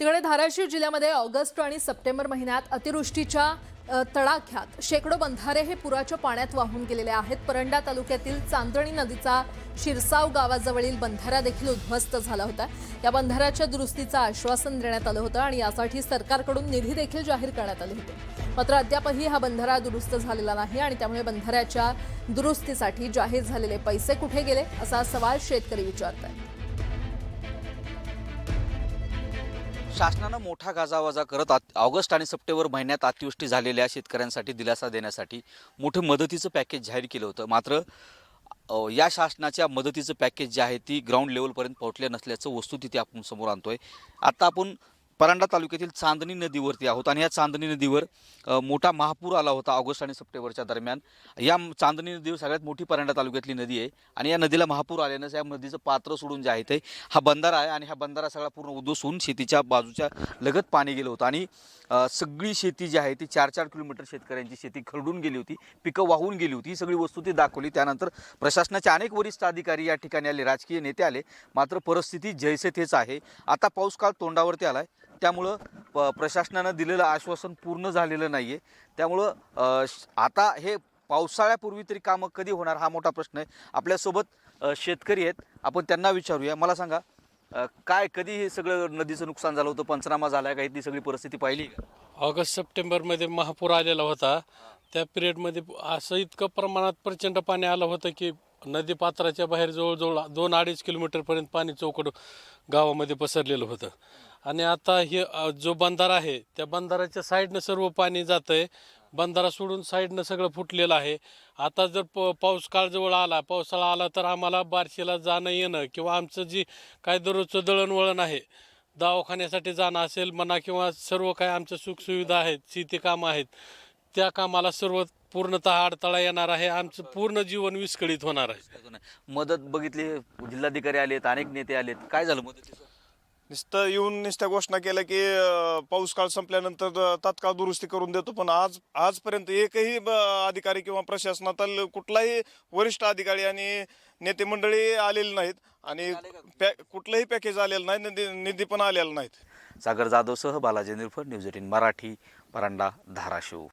तिकडे धाराशिव जिल्ह्यामध्ये ऑगस्ट आणि सप्टेंबर महिन्यात अतिवृष्टीच्या तडाख्यात शेकडो बंधारे हे पुराच्या पाण्यात वाहून गेलेले आहेत। परंडा तालुक्यातील चांदणी नदीचा शिरसाव गावाजवळील बंधारा देखील उद्ध्वस्त झाला होता। या बंधाऱ्याच्या दुरुस्तीचं आश्वासन देण्यात आलं होतं आणि यासाठी सरकारकडून निधी देखील जाहीर करण्यात आले होते। मात्र अद्यापही हा बंधारा दुरुस्त झालेला नाही आणि त्यामुळे बंधाऱ्याच्या दुरुस्तीसाठी जाहीर झालेले पैसे कुठे गेले असा सवाल शेतकरी विचारतात। शासनानं मोठा गाजावाजा करत ऑगस्ट आणि सप्टेंबर महिन्यात अतिवृष्टी झालेल्या शेतकऱ्यांसाठी दिलासा देण्यासाठी मोठं मदतीचं पॅकेज जाहीर केलं होतं। मात्र या शासनाच्या मदतीचं पॅकेज जे आहे ती ग्राउंड लेवलपर्यंत पोहोचले नसल्याचं वस्तुस्थिती आपण समोर आणतोय। आता आपण परंडा तालुक्यातील चांदणी नदीवरती आहोत आणि या चांदणी नदीवर मोठा महापूर आला होता ऑगस्ट आणि सप्टेंबरच्या दरम्यान। या चांदणी नदी सगळ्यात मोठी परंडा तालुक्यातली नदी आहे आणि या नदीला महापूर आल्यानं या नदीचं पात्र सोडून जे आहे ते हा बंधारा आहे आणि हा बंधारा सगळा पूर्ण उद्ध्वस्त होऊन शेतीच्या बाजूच्या लगत पाणी गेलं होतं आणि सगळी शेती जी आहे ती 4-4 किलोमीटर शेतकऱ्यांची शेती खरडून गेली होती, पिकं वाहून गेली होती। ही सगळी वस्तुस्थिती दाखवली। त्यानंतर प्रशासनाचे अनेक वरिष्ठ अधिकारी या ठिकाणी आले, राजकीय नेते आले, मात्र परिस्थिती जैसे तेच आहे। आता पाऊस काळ तोंडावरती आलाय, त्यामुळं प्रशासनानं दिलेलं आश्वासन पूर्ण झालेलं नाहीये। त्यामुळं आता हे पावसाळ्यापूर्वी तरी कामं कधी होणार हा मोठा प्रश्न आहे। आपल्यासोबत शेतकरी आहेत, आपण त्यांना विचारूया। मला सांगा, काय कधी हे सगळं नदीचं नुकसान झालं होतं, पंचनामा झाला का, इथली सगळी परिस्थिती पाहिली का? ऑगस्ट सप्टेंबरमध्ये महापूर आलेला होता। त्या पिरियडमध्ये असं इतकं प्रमाणात प्रचंड पाणी आलं होतं की नदी पात्राच्या बाहेर जवळजवळ 2-2.5 किलोमीटरपर्यंत पाणी चौकड गावामध्ये पसरलेलं होतं। आणि आता हे जो बंधारा आहे त्या बंधाराच्या साईडनं सर्व पाणी जातं आहे। बंधारा सोडून साईडनं सगळं फुटलेलं आहे। आता जर पाऊस काळ जवळ आला, पावसाळा आला तर आम्हाला बार्शीला जाणं येणं किंवा आमचं जी काय दररोजचं दळणवळण आहे, दवाखान्यासाठी जाणं असेल म्हणा किंवा सर्व काय आमच्या सुखसुविधा आहेत, शेती कामं आहेत, त्या कामाला सर्व पूर्णतः अडथळा येणार आहे। आमचं पूर्ण जीवन विस्कळीत होणार आहे। मदत बघितली, जिल्हाधिकारी आलेत, अनेक नेते आलेत, काय झालं मदतीचं? नुसतं येऊन नुसत्या घोषणा केल्या की पाऊस काळ संपल्यानंतर तात्काळ दुरुस्ती करून देतो, पण आजपर्यंत एकही अधिकारी किंवा प्रशासनातील कुठलाही वरिष्ठ अधिकारी आणि नेते मंडळी आलेले नाहीत आणि कुठलंही पॅकेज आलेलं नाही, निधी पण आलेला नाहीत। सागर जाधवसह बालाजी निर्फळ, न्यूज 18 मराठी, परंडा, धाराशिव।